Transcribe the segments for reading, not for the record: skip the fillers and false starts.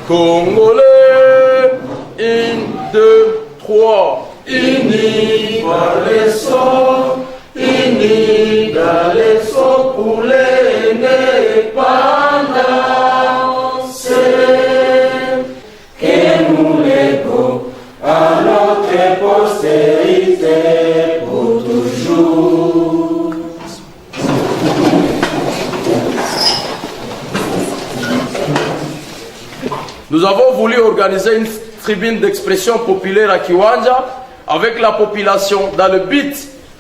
Congolais, 1, 2, 3. Unis par les sons, unis dans les sons pour l'indépendance. Que nous léguons à notre postérité pour toujours. Nous avons voulu organiser une tribune d'expression populaire à Kiwanja avec la population dans le but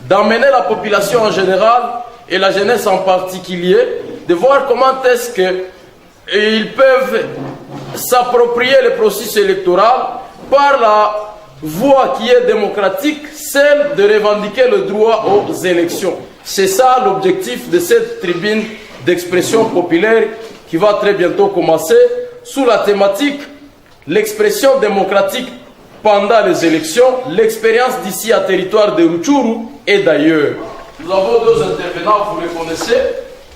d'amener la population en général et la jeunesse en particulier, de voir comment est-ce qu'ils peuvent s'approprier le processus électoral par la voie qui est démocratique, celle de revendiquer le droit aux élections. C'est ça l'objectif de cette tribune d'expression populaire qui va très bientôt commencer sous la thématique l'expression démocratique pendant les élections, l'expérience d'ici à territoire de Rutshuru et d'ailleurs. Nous avons deux intervenants, vous les connaissez.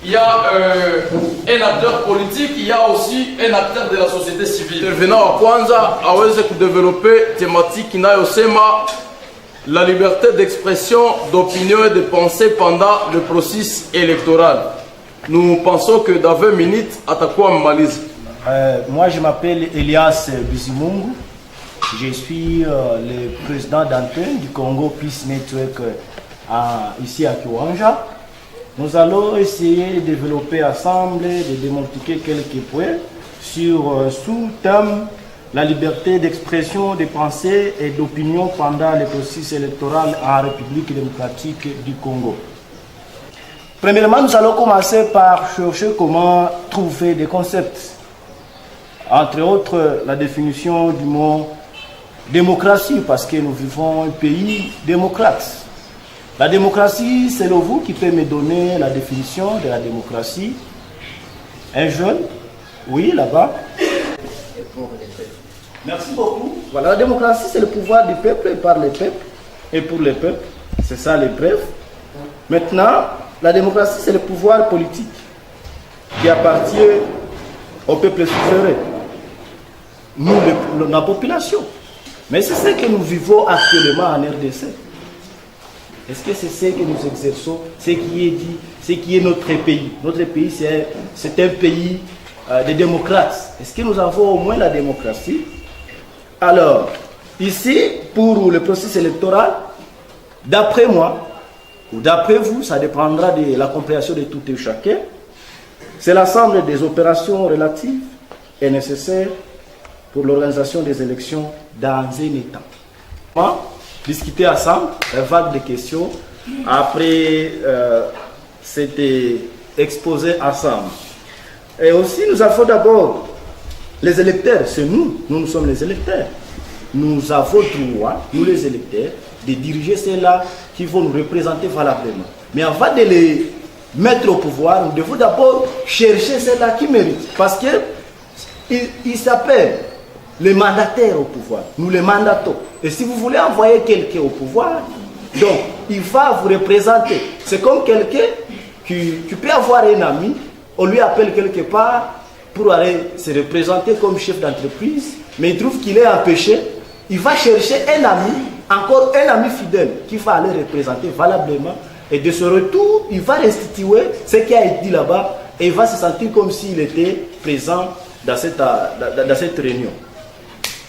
Il y a un acteur politique, il y a aussi un acteur de la société civile. Intervenant à Kwanza, aweze développer thématique inayosema la liberté d'expression, d'opinion et de pensée pendant le processus électoral. Nous pensons que dans 20 minutes, atakuwa mmaliza. Moi, je m'appelle Elias Bizimungu. Je suis le président d'antenne du Congo Peace Network ici à Kiwanja. Nous allons essayer de développer ensemble, de démultiplier quelques points sur sous-thème la liberté d'expression, de pensée et d'opinion pendant le processus électoral en République démocratique du Congo. Premièrement, nous allons commencer par chercher comment trouver des concepts. Entre autres, la définition du mot démocratie, parce que nous vivons un pays démocrate. La démocratie, c'est le vous qui peut me donner la définition de la démocratie. Un jeune, oui, là-bas. Merci beaucoup. Voilà, la démocratie, c'est le pouvoir du peuple par le peuple et pour le peuple. C'est ça les brefs. Maintenant, la démocratie, c'est le pouvoir politique qui appartient au peuple souverain. Nous, la population. Mais c'est ce que nous vivons actuellement en RDC. Est-ce que c'est ce que nous exerçons, ce qui est dit, ce qui est notre pays? Notre pays, c'est un pays de démocrates. Est-ce que nous avons au moins la démocratie? Alors, ici, pour le processus électoral, d'après moi, ou d'après vous, ça dépendra de la compréhension de tout et chacun, c'est l'ensemble des opérations relatives et nécessaires pour l'organisation des élections dans un État. Discuter ensemble, un vague de questions, après c'était exposé ensemble. Et aussi, nous avons d'abord les électeurs, c'est nous sommes les électeurs. Nous avons droit, nous les électeurs, de diriger ceux-là qui vont nous représenter valablement. Mais avant de les mettre au pouvoir, nous devons d'abord chercher ceux-là qui méritent. Parce qu'ils s'appellent les mandataires au pouvoir. Nous les mandatons. Et si vous voulez envoyer quelqu'un au pouvoir, donc il va vous représenter. C'est comme quelqu'un qui peut avoir un ami, on lui appelle quelque part pour aller se représenter comme chef d'entreprise, mais il trouve qu'il est empêché. Il va chercher un ami, encore un ami fidèle, qui va aller représenter valablement. Et de ce retour, il va restituer ce qui a été dit là-bas et il va se sentir comme s'il était présent dans cette réunion.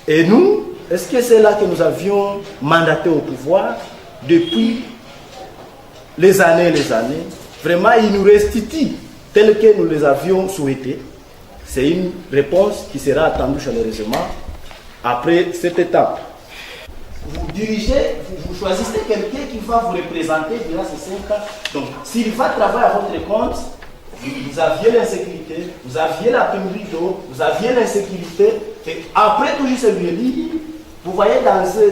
Et nous, est-ce que c'est là que nous avions mandaté au pouvoir depuis les années? Vraiment, il nous restitue tel que nous les avions souhaité. C'est une réponse qui sera attendue chaleureusement après cette étape. Vous dirigez, vous choisissez quelqu'un qui va vous représenter durant ces 5 ans. Donc, s'il va travailler à votre compte, vous aviez l'insécurité, vous aviez la pénurie d'eau, vous aviez l'insécurité, et après toujours celui-là, vous voyez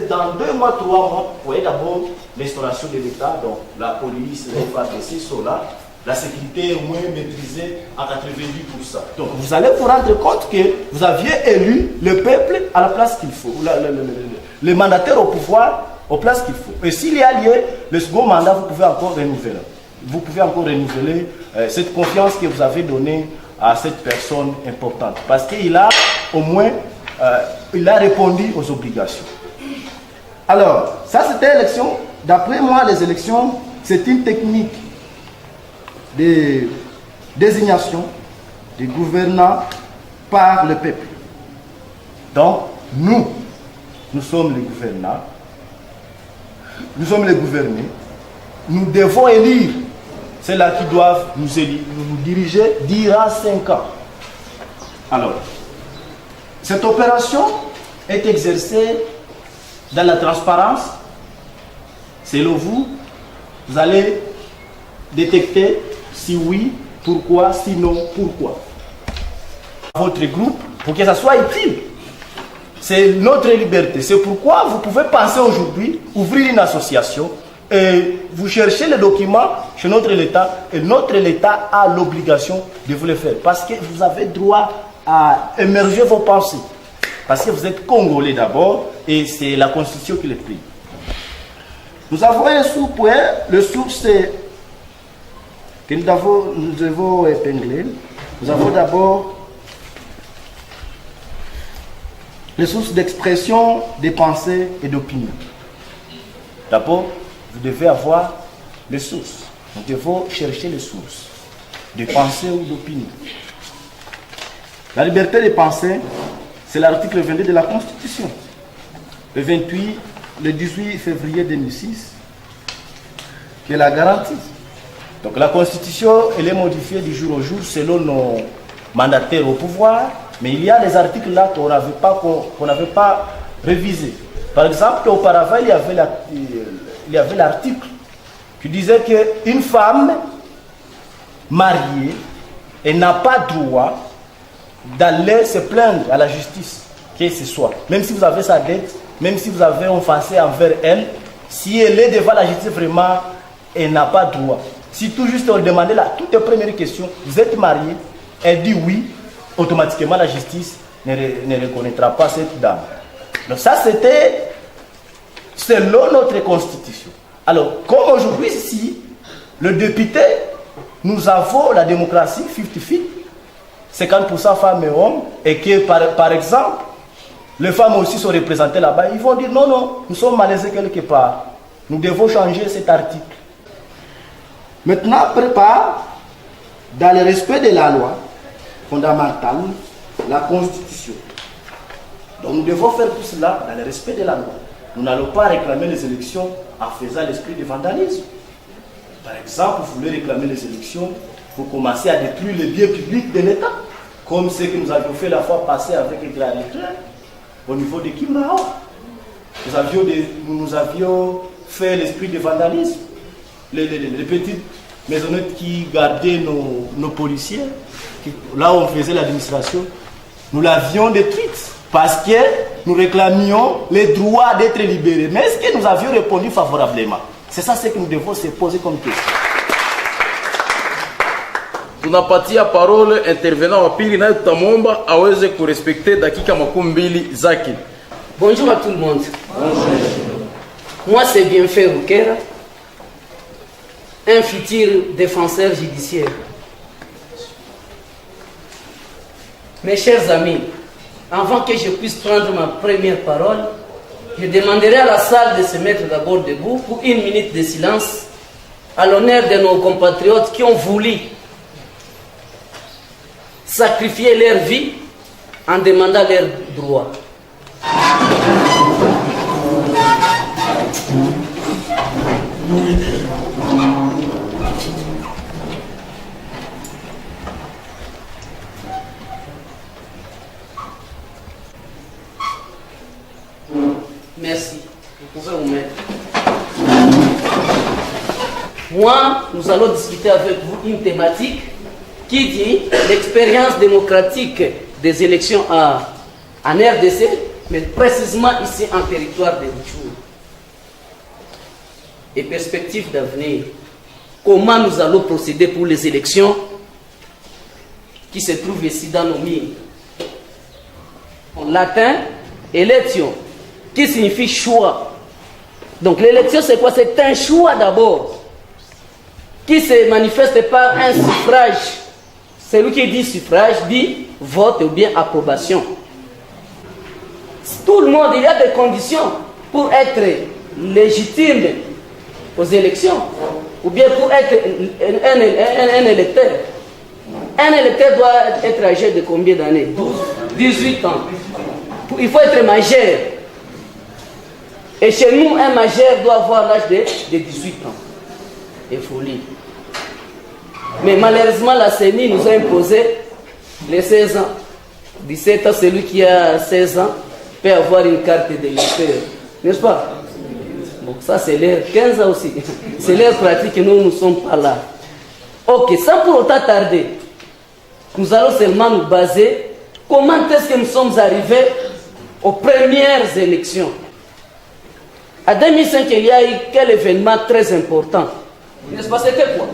dans 2 mois, 3 mois, vous voyez d'abord l'instauration de l'État, donc la police, les FADC sont là, la sécurité est au moins maîtrisée à 90%. Donc vous allez vous rendre compte que vous aviez élu le peuple à la place qu'il faut, le mandataire au pouvoir aux places qu'il faut. Et s'il y a lieu, le second mandat, vous pouvez encore renouveler. Vous pouvez encore renouveler cette confiance que vous avez donnée à cette personne importante. Parce qu'il a au moins il a répondu aux obligations. Alors, ça c'était l'élection. D'après moi, les élections, c'est une technique de désignation des gouvernants par le peuple. Donc, nous sommes les gouvernants, nous sommes les gouvernés, nous devons élire ceux-là qui doivent nous diriger durant 5 ans. Alors, cette opération est exercée dans la transparence. Selon vous, vous allez détecter si oui, pourquoi, sinon, pourquoi. Votre groupe, pour que ça soit utile. C'est notre liberté. C'est pourquoi vous pouvez penser aujourd'hui, ouvrir une association, et vous cherchez les documents chez notre État, et notre État a l'obligation de vous le faire. Parce que vous avez droit à émerger vos pensées. Parce que vous êtes Congolais d'abord, et c'est la Constitution qui le prie. Nous avons un sous-point, le source que nous devons épingler. Nous avons d'abord les sources d'expression des pensées et d'opinion. D'abord, vous devez avoir les sources. Nous devons chercher les sources de pensée ou d'opinion. La liberté de penser, c'est l'article 22 de la Constitution. Le 18 février 2006, qui la garantit. Donc la Constitution, elle est modifiée du jour au jour selon nos mandataires au pouvoir, mais il y a des articles là qu'on n'avait pas révisés. Par exemple, auparavant, il y avait l'article qui disait qu'une femme mariée, elle n'a pas droit d'aller se plaindre à la justice, que ce soit. Même si vous avez sa dette, même si vous avez offensé envers elle, si elle est devant la justice, vraiment, elle n'a pas droit. Si tout juste on demandait la toute première question, vous êtes marié, elle dit oui, automatiquement la justice ne reconnaîtra pas cette dame. Donc ça c'était selon notre constitution. Alors comme aujourd'hui ici, le député, nous avons la démocratie 50-50, 50% femmes et hommes, et que par exemple, les femmes aussi sont représentées là-bas, ils vont dire non, non, nous sommes malaisés quelque part. Nous devons changer cet article. Maintenant, prépare, dans le respect de la loi fondamentale, la Constitution. Donc nous devons faire tout cela dans le respect de la loi. Nous n'allons pas réclamer les élections en faisant l'esprit de vandalisme. Par exemple, vous voulez réclamer les élections, vous commencez à détruire les biens publics de l'État, comme ce que nous avions fait la fois passée avec les Grand au niveau de Kimao. Nous avions fait l'esprit de vandalisme. Les petites maisonnettes qui gardaient nos policiers, là où on faisait l'administration, nous l'avions détruite parce que nous réclamions les droits d'être libérés. Mais est-ce que nous avions répondu favorablement? C'est ça ce que nous devons se poser comme question. Tunapatia parole intervenant wa pili naye tutamwomba aweze kurespecter dakika 2 zake. Bonjour à tout le monde. Bonjour. Moi c'est Bienfait Rukera, un futur défenseur judiciaire. Mes chers amis, avant que je puisse prendre ma première parole, je demanderai à la salle de se mettre d'abord debout pour 1 minute de silence à l'honneur de nos compatriotes qui ont voulu sacrifier leur vie en demandant leurs droits. Merci. Vous pouvez vous mettre. Moi, nous allons discuter avec vous une thématique qui dit l'expérience démocratique des élections en RDC, mais précisément ici en territoire de Rutshuru. Et perspectives d'avenir. Comment nous allons procéder pour les élections qui se trouvent ici dans nos mines. En latin, élection, qui signifie choix. Donc l'élection c'est quoi? C'est un choix d'abord, qui se manifeste par un suffrage Celui qui dit suffrage dit vote ou bien approbation. Tout le monde, il y a des conditions pour être légitime aux élections, ou bien pour être un électeur. Un électeur doit être âgé de combien d'années? 18 ans. Il faut être majeur. Et chez nous, un majeur doit avoir l'âge de 18 ans. Il faut lire. Mais malheureusement, la CENI nous a imposé les 16 ans. 17 ans, celui qui a 16 ans peut avoir une carte d'électeur. N'est-ce pas? Bon, ça c'est l'ère 15 ans aussi. C'est l'ère pratique et nous ne sommes pas là. Ok, sans pour autant tarder, nous allons seulement nous baser comment est-ce que nous sommes arrivés aux premières élections. À 2005, il y a eu quel événement très important? N'est-ce pas? C'était quoi?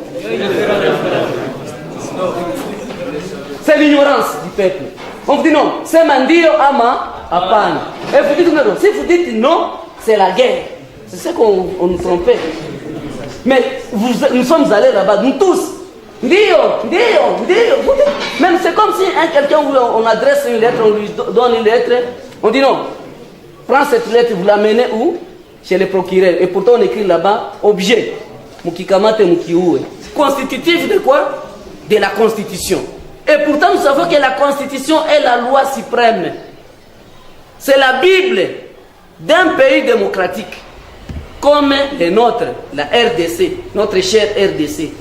C'est l'ignorance du peuple. On vous dit non, c'est Mandio Ama Apane. Et vous dites non. Si vous dites non, c'est la guerre. C'est ce qu'on nous trompait. Mais nous sommes allés là-bas, nous tous. Dio. Même c'est comme si quelqu'un, on adresse une lettre, on lui donne une lettre, on dit non, prends cette lettre, vous l'amenez où? Chez le procureur. Et pourtant on écrit là-bas, objet, Mukikamate Mukioué. Constitutif de quoi? De la Constitution. Et pourtant nous savons que la Constitution est la loi suprême. C'est la Bible d'un pays démocratique comme le nôtre, la RDC, notre chère RDC.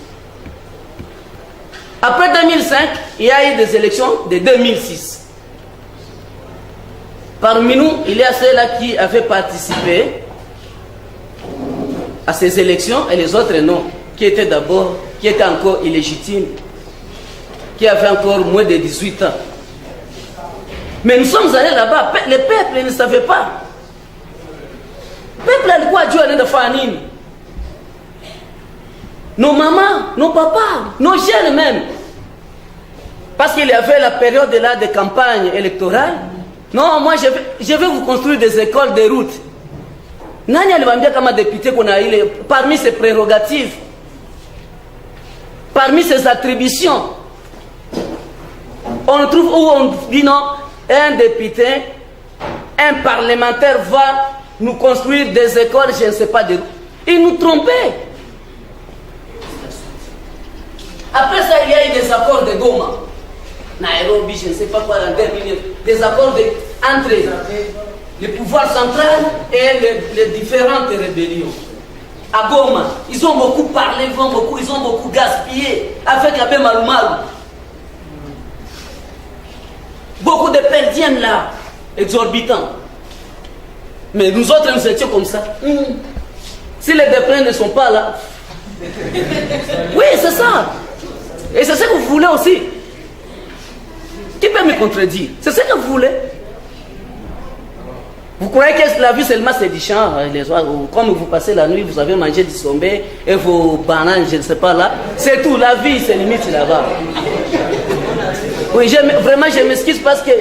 Après 2005, il y a eu des élections de 2006. Parmi nous, il y a ceux-là qui avaient participé à ces élections et les autres non, qui étaient encore illégitimes, qui avaient encore moins de 18 ans. Mais nous sommes allés là-bas, le peuple ne savait pas. Le peuple a quoi Dieu allait de faire. Nos mamans, nos papas, nos jeunes même. Parce qu'il y avait la période là de campagne électorale. Non, moi je vais vous construire des écoles, des routes. Nani aliwaambia kama député qu'on a eu parmi ses prérogatives, parmi ses attributions, on trouve où on dit non, un député, un parlementaire va nous construire des écoles, je ne sais pas, des routes. Il nous trompait. Après ça, il y a eu des accords de Goma. Nairobi, je ne sais pas quoi, en 2009. Des accords entre le pouvoir central et les différentes rébellions. À Goma, ils ont beaucoup parlé, ils ont beaucoup gaspillé avec Abbé Malumalu. Beaucoup de perdiennes là, exorbitants. Mais nous autres, nous étions comme ça. Si les déprés ne sont pas là. Oui, c'est ça. Et c'est ce que vous voulez aussi. Qui peut me contredire? C'est ce que vous voulez. Vous croyez que la vie seulement c'est du champ, les oiseaux, comme vous passez la nuit, vous avez mangé du sombé et vos bananes, je ne sais pas là. C'est tout, la vie c'est limite là-bas. Oui, vraiment je m'excuse parce que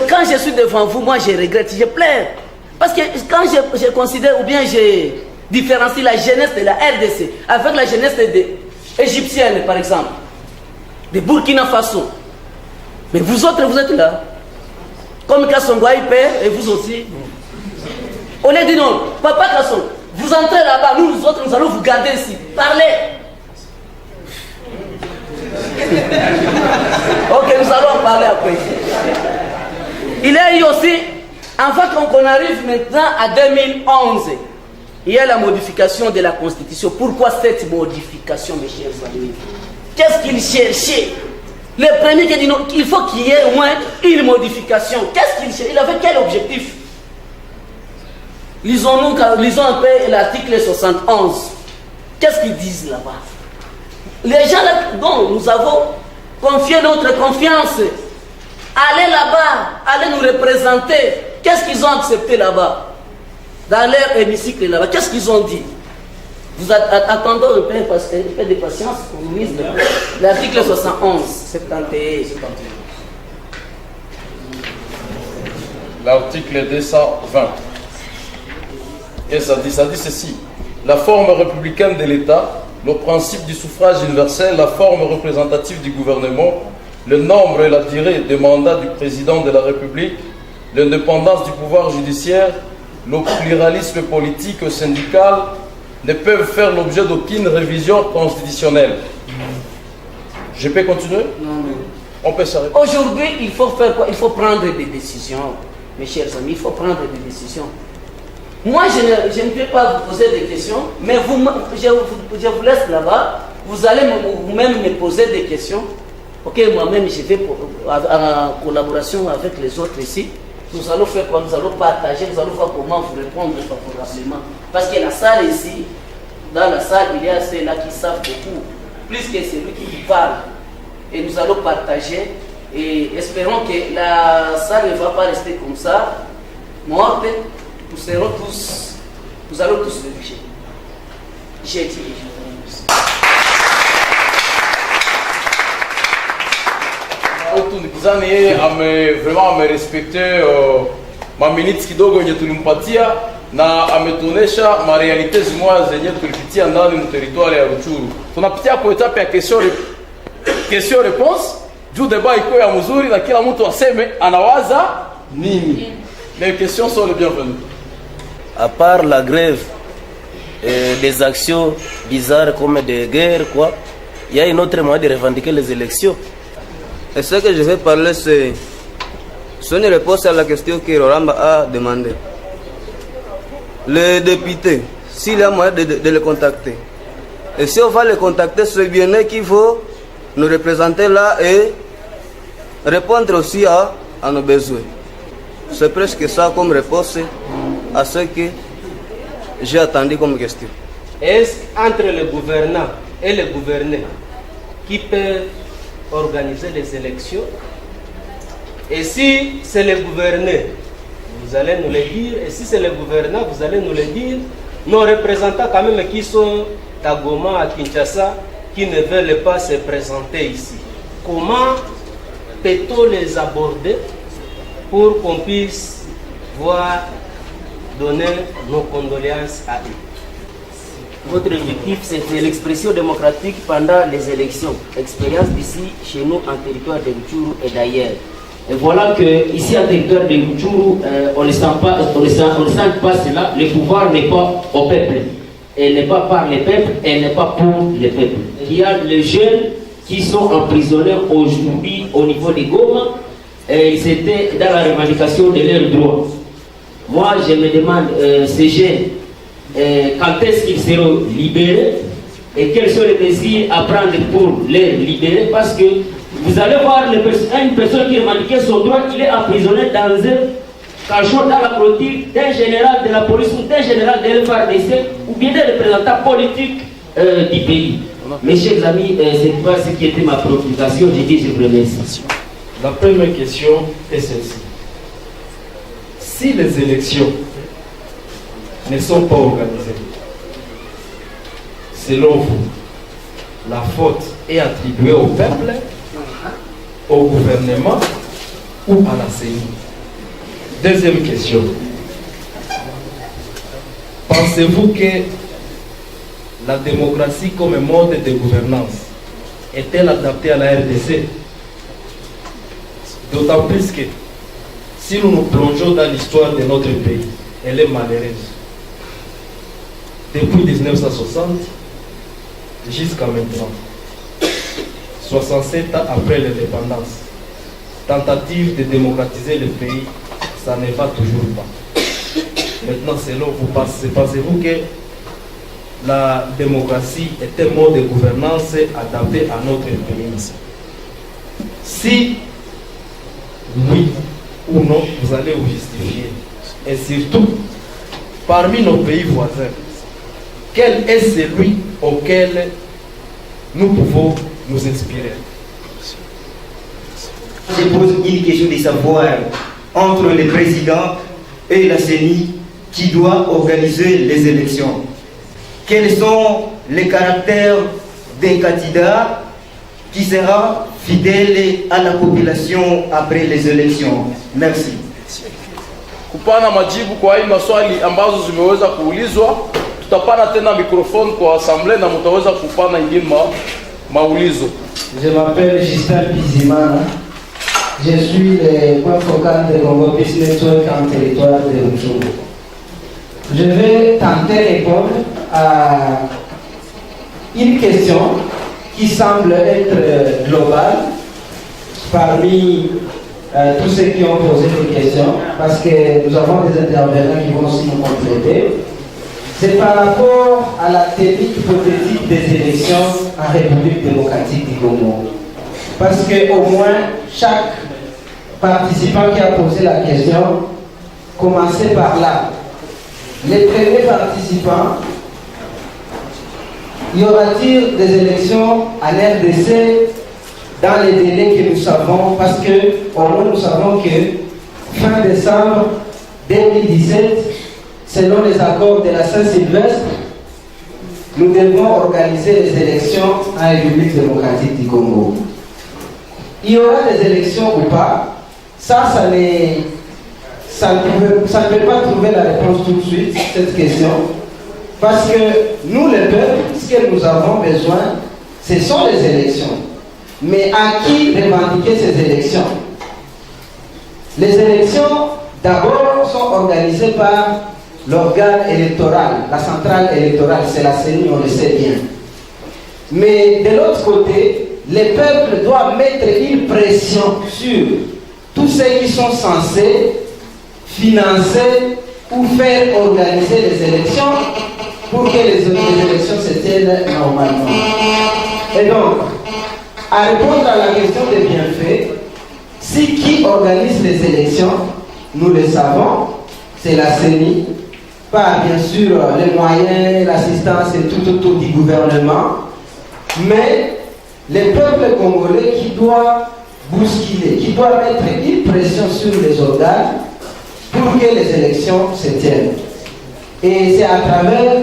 quand je suis devant vous, moi je regrette, je pleure. Parce que quand je considère ou bien je différencie la jeunesse de la RDC avec la jeunesse égyptienne par exemple, de Burkina Faso. Mais vous autres, vous êtes là. Comme Kassongo père et vous aussi. On a dit non, papa Kasson, vous entrez là-bas, nous autres, nous allons vous garder ici. Parlez. Ok, nous allons en parler après. Il y a eu aussi, en fait, qu'on arrive maintenant à 2011, il y a la modification de la Constitution. Pourquoi cette modification, mes chers amis? Qu'est-ce qu'il cherchait? Le premier qui dit non, il faut qu'il y ait au moins une modification. Qu'est-ce qu'il cherchait? Il avait quel objectif? Lisons un peu l'article 71. Qu'est-ce qu'ils disent là-bas? Les gens là, dont nous avons confié notre confiance, allez là-bas, allez nous représenter. Qu'est-ce qu'ils ont accepté là-bas? Dans leur hémicycle là-bas, qu'est-ce qu'ils ont dit? Vous attendons un peu de patience pour nous lise l'article 71, 71. L'article 220. Et ça dit ceci. La forme républicaine de l'État le principe du suffrage universel, la forme représentative du gouvernement, le nombre et la durée des mandats du président de la République, l'indépendance du pouvoir judiciaire, le pluralisme politique et syndical ne peuvent faire l'objet d'aucune révision constitutionnelle. Je peux continuer? Non. On peut s'arrêter. Aujourd'hui, il faut faire quoi? Il faut prendre des décisions, mes chers amis, il faut prendre des décisions. Moi, je ne vais pas vous poser des questions, mais je vous laisse là-bas. Vous allez vous-même me poser des questions. Ok, moi-même, je vais en collaboration avec les autres ici. Nous allons faire quoi? Nous allons partager, nous allons voir comment vous répondre favorablement. Parce que la salle ici, dans la salle, il y a ceux-là qui savent beaucoup, plus que celui qui vous parle. Et nous allons partager et espérons que la salle ne va pas rester comme ça, morte. Nous allons tous réfléchir. J'ai dit et je vous remercie. Vraiment amérespecter ma minute kidogo yenye tulimpatia na ametuonesha marealite zimwa zenye tulipitia ndani mu territoire ya Rutshuru. Tunapitia kwa etape ya question réponse. Juu débat iko ya mzuri na kila mtu aseme anawaza nini. Les questions sont les bienvenues. À part la grève et des actions bizarres comme des guerres, quoi, il y a une autre moyen de revendiquer les élections. Et ce que je vais parler, c'est une réponse à la question que Rolamba a demandé. Le député, s'il a moyen de le contacter, et si on va le contacter, c'est bien qu'il faut nous représenter là et répondre aussi à nos besoins. C'est presque ça comme réponse à ce que j'ai attendu comme question. Est-ce entre le gouvernant et le gouverné qui peuvent organiser les élections? Et si c'est le gouverné, vous allez nous le dire. Et si c'est le gouvernant, vous allez nous le dire. Nos représentants quand même qui sont à Goma, à Kinshasa, qui ne veulent pas se présenter ici. Comment peut-on les aborder pour qu'on puisse voir donner nos condoléances à eux? Votre objectif, c'est l'expression démocratique pendant les élections. Expérience d'ici, chez nous, en territoire de Rutshuru et d'ailleurs. Et voilà que ici, en territoire de Rutshuru, on ne sent pas cela. Le pouvoir n'est pas au peuple. Elle n'est pas par les peuples, elle n'est pas pour les peuples. Il y a les jeunes qui sont emprisonnés aujourd'hui au niveau des Goma. Et ils étaient dans la revendication de leurs droits. Moi, je me demande, ces jeunes, quand est-ce qu'ils seront libérés et quelles sont les mesures à prendre pour les libérer, parce que vous allez voir une personne qui revendiquait son droit, il est emprisonné dans un cachot dans la clôture d'un général de la police ou d'un général de l'FARDC ou bien des représentants politiques du pays. Mes chers amis, c'est pas ce qui était ma préoccupation, j'ai dit je vous remercie. La première question est celle-ci. Si les élections ne sont pas organisées, selon vous, la faute est attribuée au peuple, au gouvernement ou à la CENI? Deuxième question. Pensez-vous que la démocratie comme mode de gouvernance est-elle adaptée à la RDC? D'autant plus que si nous nous plongeons dans l'histoire de notre pays, elle est malheureuse. Depuis 1960 jusqu'à maintenant, 67 ans après l'indépendance, tentative de démocratiser le pays, ça ne va toujours pas. Maintenant, selon vous, pensez-vous que la démocratie est un mode de gouvernance adapté à notre pays? Si oui ou non, vous allez vous justifier. Et surtout, parmi nos pays voisins, quel est celui auquel nous pouvons nous inspirer? Je pose une question de savoir entre le président et la CENI qui doit organiser les élections. Quels sont les caractères d'un candidat qui sera fidèle à la population après les élections? Merci. Kupana majibu kwa hii maswali ambazo zimeweza kuulizwa, tutapana tena microphone kwa assemblée na mtaweza kupana ingine maulizo. Je m'appelle Justin Bizimana. Je suis le point focal de Congo Peace Network en territoire de Rutshuru. Je vais tenter de répondre à une question qui semble être globale parmi tous ceux qui ont posé des questions, parce que nous avons des intervenants qui vont aussi nous compléter. C'est par rapport à la technique hypothétique des élections en République démocratique du Congo. Parce qu'au moins, chaque participant qui a posé la question commençait par là. Les premiers participants, y aura-t-il des élections à l'RDC dans les délais que nous savons? Parce que au moins nous savons que fin décembre 2017, selon les accords de la Saint-Sylvestre, nous devons organiser les élections en République démocratique du Congo. Il y aura des élections ou pas? Ça ne peut pas trouver la réponse tout de suite, cette question. Parce que nous, les peuples, ce que nous avons besoin, ce sont les élections. Mais à qui revendiquer ces élections? Les élections, d'abord, sont organisées par l'organe électoral, la centrale électorale, c'est la CENI, on le sait bien. Mais de l'autre côté, les peuples doivent mettre une pression sur tous ceux qui sont censés financer ou faire organiser les élections pour que les élections se tiennent normalement. Et donc, à répondre à la question des bienfaits, si qui organise les élections, nous le savons, c'est la CENI, par bien sûr les moyens, l'assistance et tout autour du gouvernement, mais les peuples congolais qui doivent bousculer, qui doivent mettre une pression sur les organes pour que les élections se tiennent. Et c'est à travers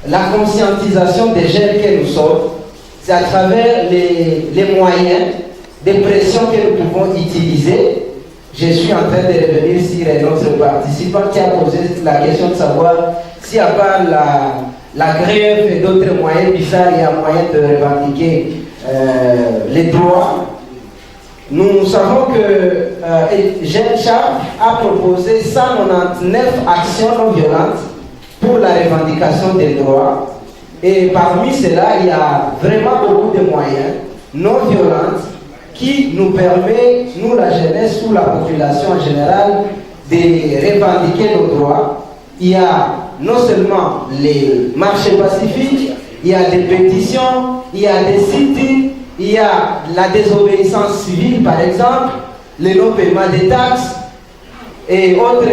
la conscientisation des jeunes que nous sommes, c'est à travers les moyens de pression que nous pouvons utiliser. Je suis en train de revenir sur un autre participant qui a posé la question de savoir si à part la grève et d'autres moyens bizarres, il y a moyen de revendiquer les droits. Nous savons que Jean Charles a proposé 199 actions non violentes pour la revendication des droits. Et parmi cela, il y a vraiment beaucoup de moyens non violents qui nous permet, nous la jeunesse ou la population en général, de revendiquer nos droits. Il y a non seulement les marches pacifiques, il y a des pétitions, il y a des sites, il y a la désobéissance civile par exemple, le non-paiement des taxes et autres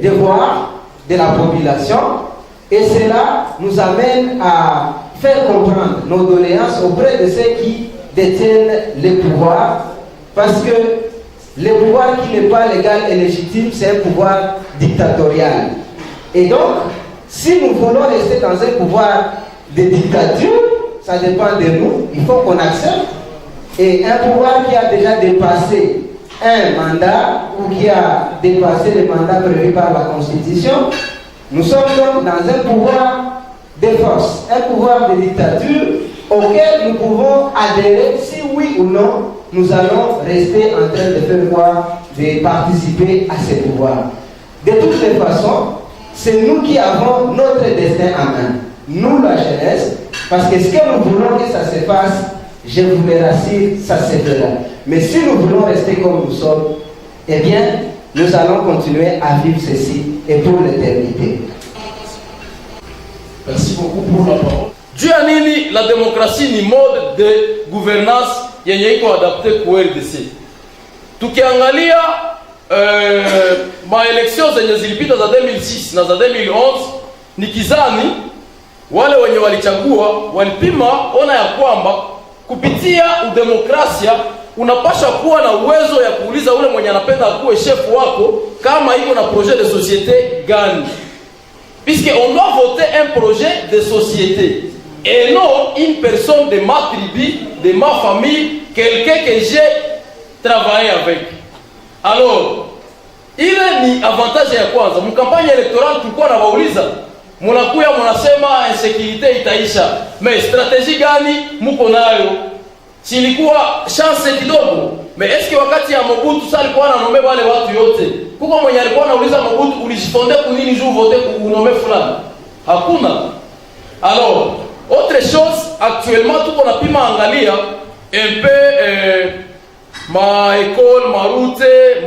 devoirs de la population. Et cela nous amène à faire comprendre nos doléances auprès de ceux qui détiennent les pouvoirs, parce que le pouvoir qui n'est pas légal et légitime, c'est un pouvoir dictatorial. Et donc, si nous voulons rester dans un pouvoir de dictature, ça dépend de nous, il faut qu'on accepte. Et un pouvoir qui a déjà dépassé un mandat ou qui a dépassé le mandat prévu par la Constitution, nous sommes donc dans un pouvoir de force, un pouvoir de dictature auquel nous pouvons adhérer si oui ou non nous allons rester en train de faire voir, de participer à ce pouvoir. De toutes les façons, c'est nous qui avons notre destin en main, nous la jeunesse, parce que ce que nous voulons que ça se fasse, je vous le rassure, ça se fera. Mais si nous voulons rester comme nous sommes, eh bien, nous allons continuer à vivre ceci et pour l'éternité. Merci beaucoup pour la parole. Juu ya nini la demokrasi ni mode de gouvernance yenye iko adapte kwa RDC. Tukiangalia maeleksio zenye zilipita za 2006 na za 2011, ni kizani wale wenye walichagua walipima ona ya kwamba kupitia udemokrasia unapasha kuwa na uwezo ya kuuliza ule mwenye anapenda akuwe shefu wako kama iko na projet de société gani. Puisqu'on doit voter un projet de société et non une personne de ma tribu, de ma famille, quelqu'un que j'ai travaillé avec. Alors, ile ni avantage ya kwanza. Mkampanya electorale tulikuwa na wauliza munakuya munasema insécurité itaisha. Mais stratégie gani muko nayo? Silikuwa chance kidogo. Mais est-ce que wakati ya Mobutu sasa alikuwa ananombe wale watu yote? Kuko mwenye alikuwa anauliza Mobutu ulijifonde kunini juu vote kunome fulani? Hakuna. Alors, autre chose, actuellement tout on a pu angalia un peu ma école, ma route,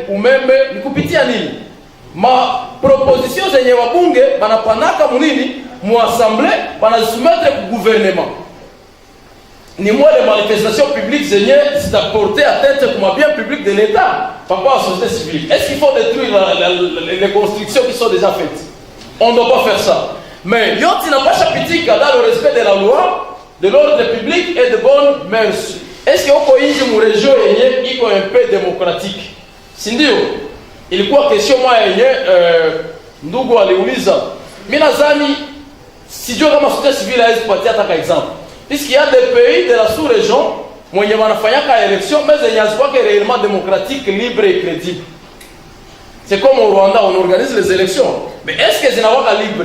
umeme, ni kupitia nini? Ma proposition zenye wabunge banapanaka munini mu assemblée banazisoumettre ku gouvernement. Ni moi les manifestations publiques zenye zitaporter atteinte kwa bien public de l'État par rapport à la société civile. Est-ce qu'il faut détruire les constructions qui sont déjà faites? On ne doit pas faire ça. Mais yote inapasha pitika dans le respect de la loi, de l'ordre public et de bonnes mœurs. Est-ce que uko inji mu region yenye iko un peu démocratique? Si ndio? Ilikuwa question moja yenye ndugu aliuliza. Mimi nadhani sijui kama société civile haiwezi kupatia hata exemple. Puisqu'il y a des pays de la sous-région mwenye wanafanyaka élection mais zenye hazikuwa réellement démocratique, libre et crédible. C'est comme au Rwanda, on organise les élections. Mais est-ce que zinawaka libre?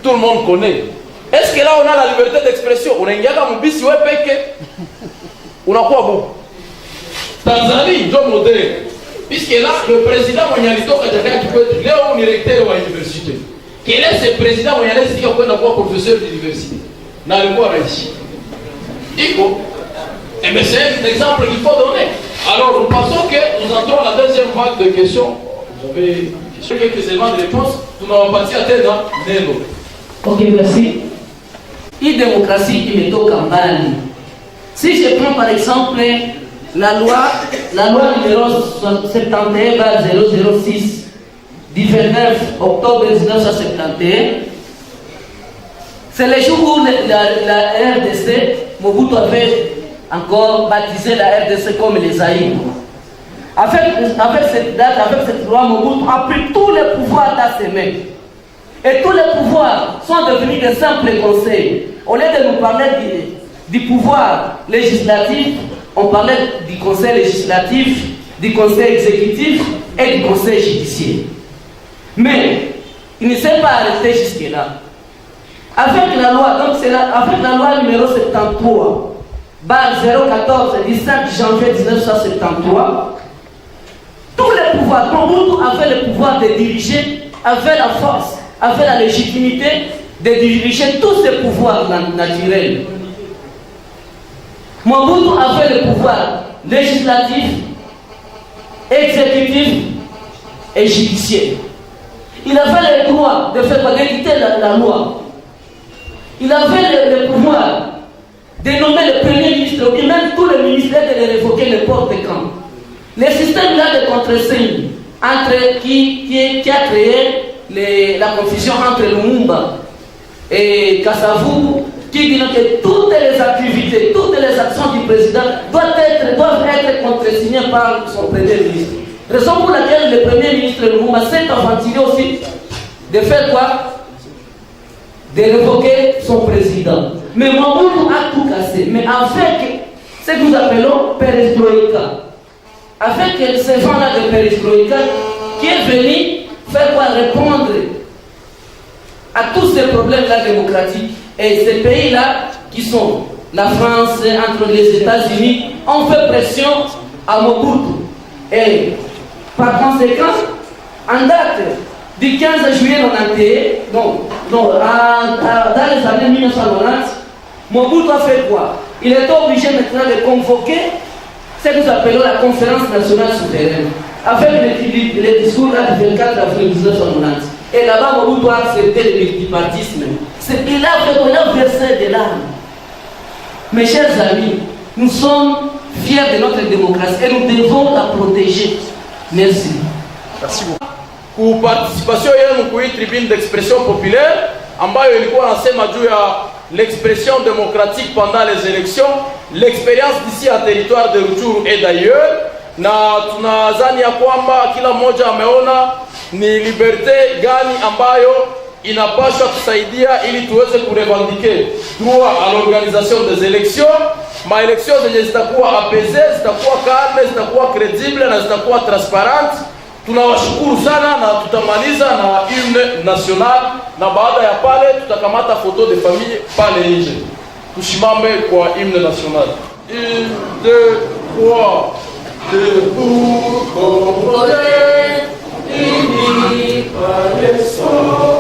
Tout le monde connaît. Est-ce que là on a la liberté d'expression? Unaingiaka mbisi wewe peke unakuwa bon. Tanzanie ndio modèle. Puisque là le président mwenye alitoka Jakaya Kikwete leo ni recteur wa université. Quel est ce président mwenye alisikia kwenda kuwa professeur d'université? Na alikuwa rais. Iko. Et mais c'est un exemple qu'il faut donner. Alors nous pensons que nous entrons à la deuxième vague de questions. J'avais quelques éléments de réponse. Nous n'avons pas dit à tête neno. Ok, merci. Une démocratie qui me toque en balle. Si je prends par exemple la loi numéro 71/006 du 29 octobre 1971, c'est le jour où la RDC, Mobutu avait encore baptisé la RDC comme les Zaïre. Avec cette date, avec cette loi, Mobutu a pris tous les pouvoirs dans ses mains. Et tous les pouvoirs sont devenus de simples conseils. Au lieu de nous parler du pouvoir législatif, on parlait du conseil législatif, du conseil exécutif et du conseil judiciaire. Mais il ne s'est pas arrêté jusque-là. Avec la loi, donc avec la loi numéro 73, barre 014 du 5 janvier 1973, tous les pouvoirs, Mobutu avait le pouvoir de diriger, avait la force, avait la légitimité de diriger tous ces pouvoirs naturels. Mobutu avait le pouvoir législatif, exécutif et judiciaire. Il avait le droit de faire d'éditer la loi. Il avait le pouvoir de nommer le premier ministre, et même tous les ministères de les révoquer n'importe quand. Le système là de contre-signe qui a créé la confusion entre Lumumba et Kasavubu, qui dit que toutes les activités, toutes les actions du président doivent être contre-signées par son premier ministre. Raison pour laquelle le premier ministre Lumumba s'est aventuré aussi de faire quoi? De révoquer son président. Mais Mobutu a tout cassé. Mais avec ce que nous appelons perestroïka, avec ces gens-là de perestroïka qui est venu faire quoi? Répondre à tous ces problèmes-là démocratiques. Et ces pays-là, qui sont la France, entre les États-Unis, ont fait pression à Mobutu. Et par conséquent, en date du 15 juillet 1991, dans les années 1990, Mobutu a fait quoi? Il est obligé maintenant de convoquer ce que nous appelons la conférence nationale souveraine, avec le discours du 24 avril 1990. Et là-bas, Mobutu a accepté le multipartisme. Il a versé de larmes. Mes chers amis, nous sommes fiers de notre démocratie et nous devons la protéger. Merci. Merci beaucoup. Pour participation yenu kwa tribune d'expression populaire ambayo ilikuwa nasema juu ya l'expression démocratique pendant les élections, l'expérience d'ici à territoire de Rutshuru et d'ailleurs, na tunadhani ya kwamba kila mmoja ameona ni liberté gani ambayo inapaswa kusaidia ili tuweze kurevendike droit à l'organisation des élections. Maélections zenye zitakuwa apaisées, zitakuwa calme, zitakuwa crédible na zitakuwa transparente Tunawashukuru sana na tutamaliza na hymne national, na baada ya pale tutakamata photo de famille pale nje. Tusimame kwa hymne national. 1, 2, 3. Debout, Congolais, unis par le sang.